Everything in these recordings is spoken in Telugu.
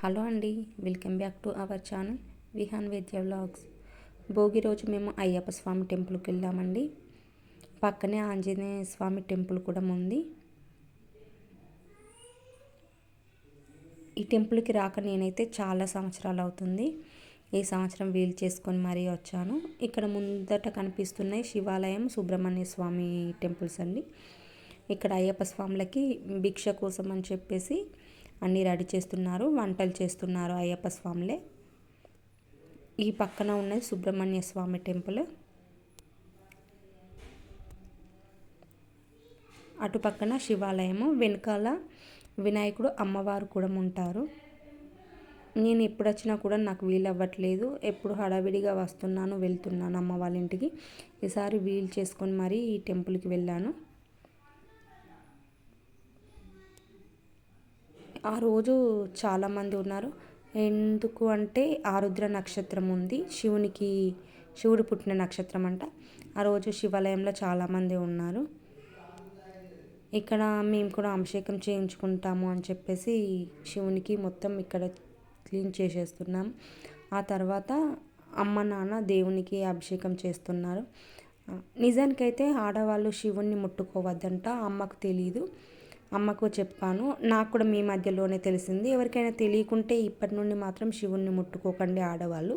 హలో అండి, welcome back to our channel Vihaan Vedya vlogs. Bhogi రోజు మేము అయ్యప్ప స్వామి టెంపుల్కి వెళ్ళామండి. పక్కనే ఆంజనేయ స్వామి టెంపుల్ కూడా ఉంది. ఈ టెంపుల్కి రాక నేనైతే చాలా సంవత్సరాలు అవుతుంది. ఈ సంవత్సరం వీలు చేసుకొని మరీ వచ్చాను. ఇక్కడ ముందట కనిపిస్తున్నాయి శివాలయం, సుబ్రహ్మణ్య స్వామి టెంపుల్స్ అండి. ఇక్కడ అయ్యప్ప స్వాములకి భిక్ష కోసం అని చెప్పేసి అన్నీ రెడీ చేస్తున్నారు, వంటలు చేస్తున్నారు అయ్యప్ప స్వాములే. ఈ పక్కన ఉన్నది సుబ్రహ్మణ్య స్వామి టెంపుల్. అటు పక్కన శివాలయము, వెనకాల వినాయకుడు అమ్మవారు కూడా ఉంటారు. నేను ఎప్పుడు వచ్చినా కూడా నాకు వీలు అవ్వట్లేదు. ఎప్పుడు హడావిడిగా వస్తున్నాను వెళ్తున్నాను అమ్మ వాళ్ళ ఇంటికి. ఈసారి వీలు చేసుకొని మరీ ఈ టెంపుల్కి వెళ్ళాను. ఆ రోజు చాలామంది ఉన్నారు. ఎందుకు అంటే ఆరుద్ర నక్షత్రం ఉంది, శివుడు పుట్టిన నక్షత్రం అంట. ఆ రోజు శివాలయంలో చాలామంది ఉన్నారు. ఇక్కడ మేము కూడా అభిషేకం చేయించుకుంటాము అని చెప్పేసి శివునికి మొత్తం ఇక్కడ క్లీన్ చేసేస్తున్నాం. ఆ తర్వాత అమ్మ నాన్న దేవునికి అభిషేకం చేస్తున్నారు. నిజానికైతే ఆడవాళ్ళు శివుణ్ణి ముట్టుకోవద్దంట. అమ్మకు తెలీదు, అమ్మకు చెప్పాను. నాకు కూడా మీ మధ్యలోనే తెలిసింది. ఎవరికైనా తెలియకుంటే ఇప్పటి నుండి మాత్రం శివుణ్ణి ముట్టుకోకండి ఆడవాళ్ళు,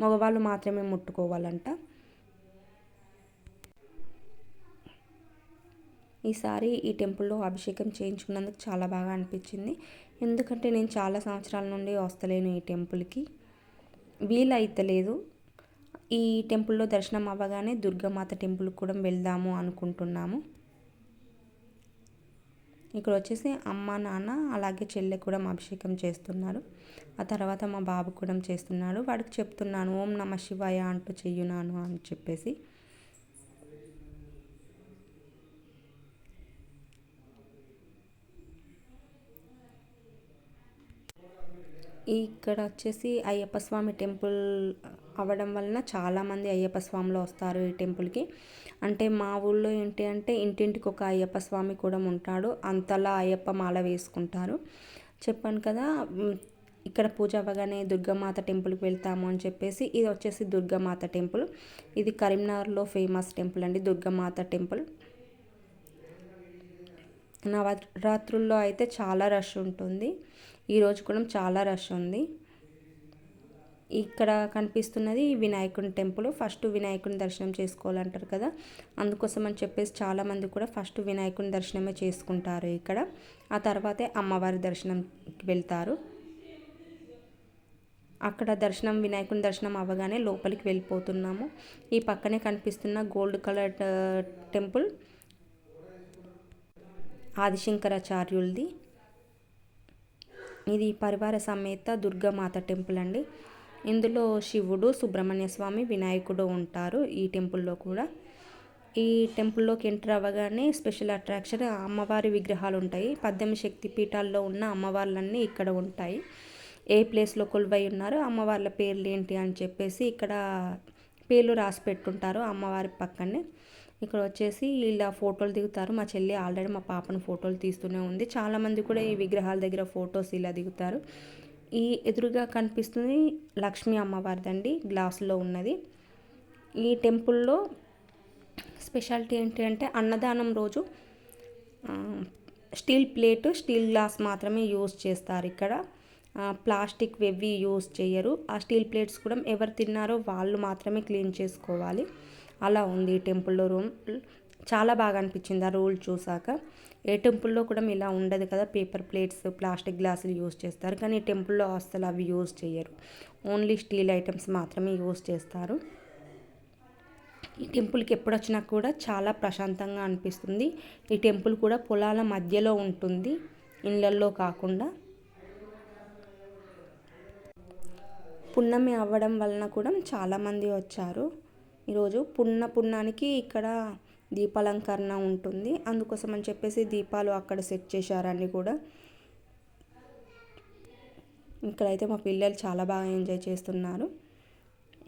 మగవాళ్ళు మాత్రమే ముట్టుకోవాలంట. ఈసారి ఈ టెంపుల్లో అభిషేకం చేయించుకున్నందుకు చాలా బాగా అనిపించింది. ఎందుకంటే నేను చాలా సంవత్సరాల నుండి వస్తలేను ఈ టెంపుల్కి, వీలు అయితలేదు. ఈ టెంపుల్లో దర్శనం అవ్వగానే దుర్గామాత టెంపుల్కి కూడా వెళ్దాము అనుకుంటున్నాము. ఇక్కడ వచ్చేసి అమ్మ నాన్న అలాగే చెల్లె కూడా అభిషేకం చేస్తున్నారు. ఆ తర్వాత మా బాబు కూడా చేస్తున్నాడు. వాడికి చెప్తున్నాను ఓం నమ శివాయ అంటూ చెయ్యునాను అని చెప్పేసి. ఇక్కడ వచ్చేసి అయ్యప్ప స్వామి టెంపుల్ అవ్వడం వలన చాలామంది అయ్యప్ప స్వాములు వస్తారు ఈ టెంపుల్కి. అంటే మా ఊళ్ళో ఏంటి అంటే ఇంటింటికి ఒక అయ్యప్ప స్వామి కూడా ఉంటాడు. అంతలా అయ్యప్ప మాల వేసుకుంటారు. చెప్పాను కదా, ఇక్కడ పూజ అవ్వగానే దుర్గామాత టెంపుల్కి వెళ్తాము అని చెప్పేసి. ఇది వచ్చేసి దుర్గామాత టెంపుల్. ఇది కరీంనగర్లో ఫేమస్ టెంపుల్ అండి, దుర్గామాత టెంపుల్. నవరాత్రుల్లో అయితే చాలా రష్ ఉంటుంది. ఈరోజు కూడా చాలా రష్ ఉంది. ఇక్కడ కనిపిస్తున్నది వినాయకుని టెంపుల్. ఫస్ట్ వినాయకుని దర్శనం చేసుకోవాలంటారు కదా, అందుకోసం అని చెప్పేసి చాలామంది కూడా ఫస్ట్ వినాయకుని దర్శనమే చేసుకుంటారు ఇక్కడ. ఆ తర్వాతే అమ్మవారి దర్శనంకి వెళ్తారు. అక్కడ దర్శనం, వినాయకుని దర్శనం అవ్వగానే లోపలికి వెళ్ళిపోతున్నాము. ఈ పక్కనే కనిపిస్తున్న గోల్డ్ కలర్ టెంపుల్ ఆదిశంకరాచార్యులది. ఇది పరివార సమేత దుర్గామాత టెంపుల్ అండి. ఇందులో శివుడు, సుబ్రహ్మణ్య స్వామి, వినాయకుడు ఉంటారు ఈ టెంపుల్లో కూడా. ఈ టెంపుల్లోకి ఎంటర్ అవ్వగానే స్పెషల్ అట్రాక్షన్ అమ్మవారి విగ్రహాలు ఉంటాయి. 18 శక్తి పీఠాల్లో ఉన్న అమ్మవార్లన్నీ ఇక్కడ ఉంటాయి. ఏ ప్లేస్లో కొలువై ఉన్నారో అమ్మవార్ల పేర్లు ఏంటి అని చెప్పేసి ఇక్కడ పేర్లు రాసి పెట్టుంటారు అమ్మవారి పక్కనే. ఇక్కడ వచ్చేసి ఇలా ఫోటోలు దిగుతారు. మా చెల్లి ఆల్రెడీ మా పాపను ఫోటోలు తీస్తూనే ఉంది. చాలామంది కూడా ఈ విగ్రహాల దగ్గర ఫొటోస్ ఇలా దిగుతారు. ఈ ఎదురుగా కనిపిస్తుంది లక్ష్మీ అమ్మవారిదండి, గ్లాసులో ఉన్నది. ఈ టెంపుల్లో స్పెషాలిటీ ఏంటి అంటే అన్నదానం రోజు స్టీల్ ప్లేటు, స్టీల్ గ్లాస్ మాత్రమే యూజ్ చేస్తారు ఇక్కడ. ప్లాస్టిక్ వెవ్వి యూజ్ చేయరు. ఆ స్టీల్ ప్లేట్స్ కూడా ఎవరు తిన్నారో వాళ్ళు మాత్రమే క్లీన్ చేసుకోవాలి. అలా ఉంది టెంపుల్లో రూమ్. చాలా బాగా అనిపించింది ఆ రూల్ చూసాక. ఏ టెంపుల్లో కూడా ఇలా ఉండదు కదా, పేపర్ ప్లేట్స్, ప్లాస్టిక్ గ్లాసులు యూజ్ చేస్తారు. కానీ ఈ టెంపుల్లో అస్సలు అవి యూజ్ చేయరు. ఓన్లీ స్టీల్ ఐటమ్స్ మాత్రమే యూజ్ చేస్తారు. ఈ టెంపుల్కి ఎప్పుడు వచ్చినా కూడా చాలా ప్రశాంతంగా అనిపిస్తుంది. ఈ టెంపుల్ కూడా పొలాల మధ్యలో ఉంటుంది, ఇళ్ళల్లో కాకుండా. పున్నమి అవ్వడం వలన కూడా చాలామంది వచ్చారు. ఈరోజు పున్నానికి ఇక్కడ దీపాలంకరణ ఉంటుంది. అందుకోసం అని చెప్పేసి దీపాలు అక్కడ సెట్ చేశారని కూడా. ఇక్కడైతే మా పిల్లలు చాలా బాగా ఎంజాయ్ చేస్తున్నారు.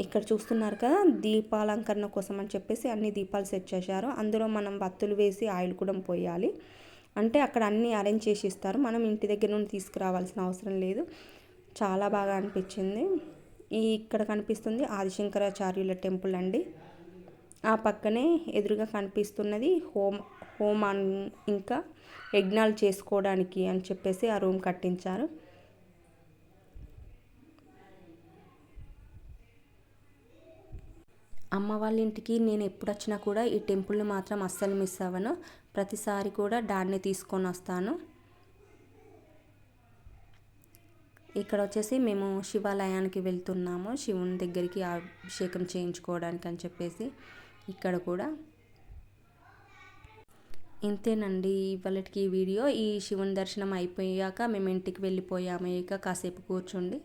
ఇక్కడ చూస్తున్నారు కదా, దీపాలంకరణ కోసం అని చెప్పేసి అన్ని దీపాలు సెట్ చేశారు. అందులో మనం వత్తులు వేసి ఆయిల్ కూడా పోయాలి. అంటే అక్కడ అన్నీ అరేంజ్ చేసి ఇస్తారు, మనం ఇంటి దగ్గర నుండి తీసుకురావాల్సిన అవసరం లేదు. చాలా బాగా అనిపించింది. ఇక్కడ కనిపిస్తుంది ఆదిశంకరాచార్యుల టెంపుల్ అండి. ఆ పక్కనే ఎదురుగా కనిపిస్తున్నది హోమ్ ఇంకా యజ్ఞాలు చేసుకోవడానికి అని చెప్పేసి ఆ రూమ్ కట్టించారు. అమ్మ వాళ్ళ ఇంటికి నేను ఎప్పుడు వచ్చినా కూడా ఈ టెంపుల్ని మాత్రం అస్సలు మిస్ అవ్వను. ప్రతిసారి కూడా డాడీని తీసుకొని వస్తాను. ఇక్కడ వచ్చేసి మేము శివాలయానికి వెళ్తున్నాము, శివుని దగ్గరికి అభిషేకం చేయించుకోవడానికి అని చెప్పేసి. ఇక్కడ కూడా ఇంతేనండి ఇవాళకి ఈ వీడియో. ఈ శివుని దర్శనం అయిపోయాక మేము ఇంటికి వెళ్ళిపోయాము. ఇక కాసేపు కూర్చుండి